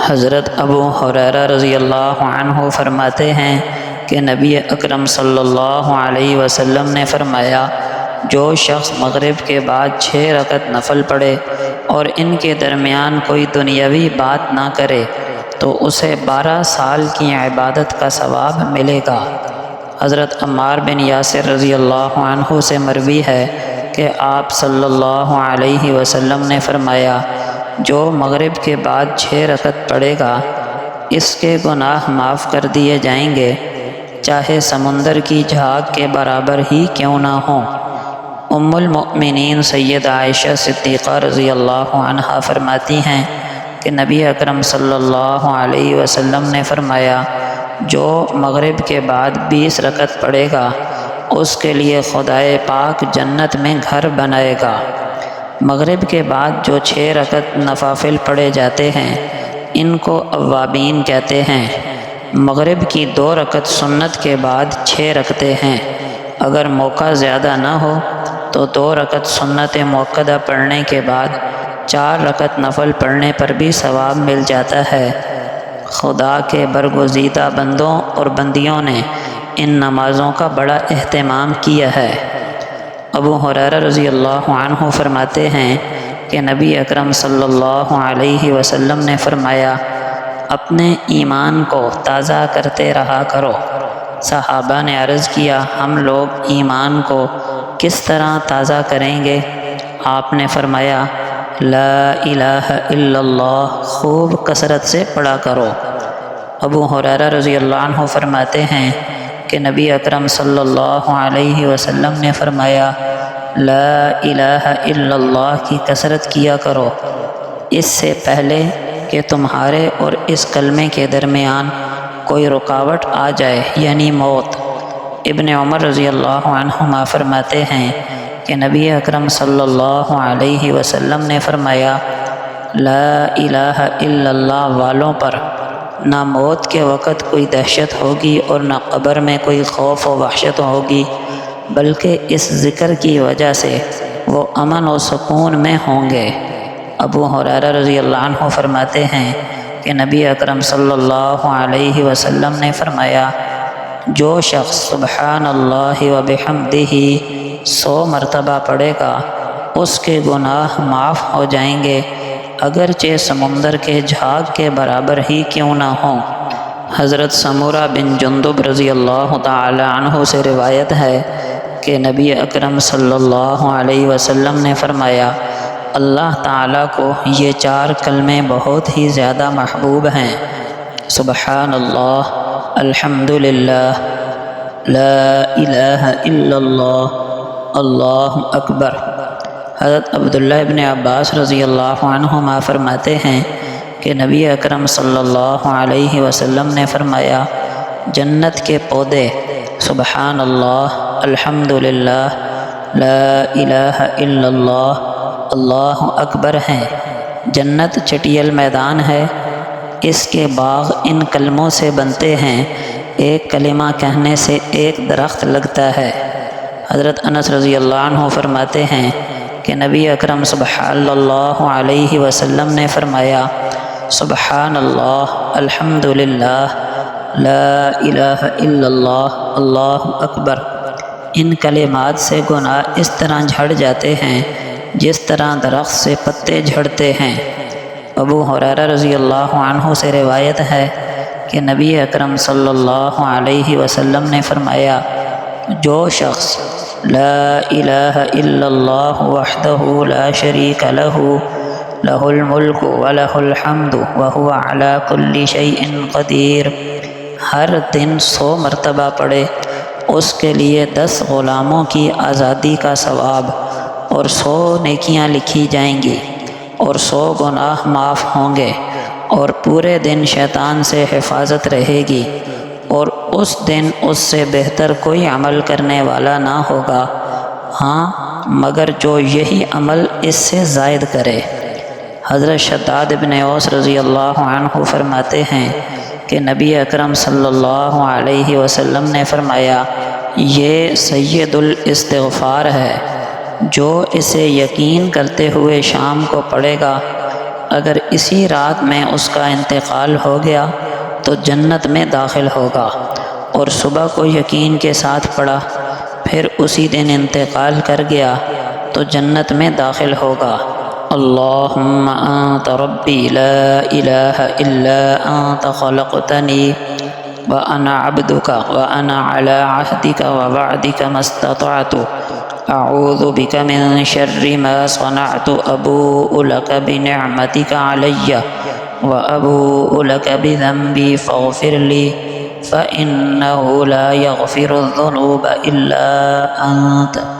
حضرت ابو ہریرہ رضی اللہ عنہ فرماتے ہیں کہ نبی اکرم صلی اللہ علیہ وسلم نے فرمایا، جو شخص مغرب کے بعد 6 رکعت نفل پڑھے اور ان کے درمیان کوئی دنیاوی بات نہ کرے تو اسے 12 سال کی عبادت کا ثواب ملے گا۔ حضرت عمار بن یاسر رضی اللہ عنہ سے مروی ہے کہ آپ صلی اللہ علیہ وسلم نے فرمایا، جو مغرب کے بعد 6 رکعت پڑھے گا اس کے گناہ معاف کر دیے جائیں گے، چاہے سمندر کی جھاگ کے برابر ہی کیوں نہ ہوں۔ ام المؤمنین سیدہ عائشہ صدیقہ رضی اللہ عنہا فرماتی ہیں کہ نبی اکرم صلی اللہ علیہ وسلم نے فرمایا، جو مغرب کے بعد 20 رکعت پڑھے گا اس کے لیے خدائے پاک جنت میں گھر بنائے گا۔ مغرب کے بعد جو 6 رکعت نوافل پڑھے جاتے ہیں ان کو اوابین کہتے ہیں۔ مغرب کی 2 رکعت سنت کے بعد 6 رکعتیں ہیں۔ اگر موقع زیادہ نہ ہو تو 2 رکعت سنت مؤکدہ پڑھنے کے بعد 4 رکعت نفل پڑھنے پر بھی ثواب مل جاتا ہے۔ خدا کے برگزیدہ بندوں اور بندیوں نے ان نمازوں کا بڑا اہتمام کیا ہے۔ ابو ہریرہ رضی اللہ عنہ فرماتے ہیں کہ نبی اکرم صلی اللہ علیہ وسلم نے فرمایا، اپنے ایمان کو تازہ کرتے رہا کرو۔ صحابہ نے عرض کیا، ہم لوگ ایمان کو کس طرح تازہ کریں گے؟ آپ نے فرمایا، لا الہ الا اللہ خوب کثرت سے پڑھا کرو۔ ابو ہریرہ رضی اللہ عنہ فرماتے ہیں کہ نبی اکرم صلی اللہ علیہ وسلم نے فرمایا، لا الہ الا اللہ کی کثرت کیا کرو، اس سے پہلے کہ تمہارے اور اس کلمے کے درمیان کوئی رکاوٹ آ جائے، یعنی موت۔ ابن عمر رضی اللہ عنہما فرماتے ہیں کہ نبی اکرم صلی اللہ علیہ وسلم نے فرمایا، لا الہ الا اللہ والوں پر نہ موت کے وقت کوئی دہشت ہوگی اور نہ قبر میں کوئی خوف و وحشت ہوگی، بلکہ اس ذکر کی وجہ سے وہ امن و سکون میں ہوں گے۔ ابو ہریرہ رضی اللہ عنہ فرماتے ہیں کہ نبی اکرم صلی اللہ علیہ وسلم نے فرمایا، جو شخص سبحان اللہ و بحمدہ 100 مرتبہ پڑھے گا اس کے گناہ معاف ہو جائیں گے، اگرچہ سمندر کے جھاگ کے برابر ہی کیوں نہ ہوں۔ حضرت سمورہ بن جندب رضی اللہ تعالی عنہ سے روایت ہے کہ نبی اکرم صلی اللہ علیہ وسلم نے فرمایا، اللہ تعالیٰ کو یہ 4 کلمے بہت ہی زیادہ محبوب ہیں، سبحان اللہ، الحمدللہ، لا الہ الا اللہ، اللہ اکبر۔ حضرت عبداللہ ابن عباس رضی اللہ عنہما فرماتے ہیں کہ نبی اکرم صلی اللہ علیہ وسلم نے فرمایا، جنت کے پودے سبحان اللہ، الحمدللہ، لا الہ الا اللہ، اللہ اکبر ہیں۔ جنت چٹیل میدان ہے، اس کے باغ ان کلموں سے بنتے ہیں، ایک کلمہ کہنے سے ایک درخت لگتا ہے۔ حضرت انس رضی اللہ عنہ فرماتے ہیں کہ نبی اکرم صلی اللہ علیہ وسلم نے فرمایا، سبحان اللہ، الحمدللہ، لا الہ الا اللہ، اللہ اکبر۔ ان کلمات سے گناہ اس طرح جھڑ جاتے ہیں جس طرح درخت سے پتے جھڑتے ہیں۔ ابو ہریرہ رضی اللہ عنہ سے روایت ہے کہ نبی اکرم صلی اللہ علیہ وسلم نے فرمایا، جو شخص لا الہ الا اللہ وحدہ لا شریک لہ، لہ الملک ولہ الحمد وہو علی کل شیء قدیر، ہر دن 100 مرتبہ پڑھے اس کے لیے 10 غلاموں کی آزادی کا ثواب اور 100 نیکیاں لکھی جائیں گی اور 100 گناہ معاف ہوں گے، اور پورے دن شیطان سے حفاظت رہے گی، اور اس دن اس سے بہتر کوئی عمل کرنے والا نہ ہوگا، ہاں مگر جو یہی عمل اس سے زائد کرے۔ حضرت شداد بن اوس رضی اللہ عنہ فرماتے ہیں کہ نبی اکرم صلی اللہ علیہ وسلم نے فرمایا، یہ سید الاستغفار ہے، جو اسے یقین کرتے ہوئے شام کو پڑھے گا اگر اسی رات میں اس کا انتقال ہو گیا تو جنت میں داخل ہوگا، اور صبح کو یقین کے ساتھ پڑھا پھر اسی دن انتقال کر گیا تو جنت میں داخل ہوگا۔ اللہم انت ربی لا الہ الا انت خلقتنی وأنا عبدك وأنا على عهدك ووعدك ما استطعت أعوذ بك من شر ما صنعت أبوء لك بنعمتك علي وأبوء لك بذنبي فاغفر لي فإنه لا يغفر الذنوب إلا أنت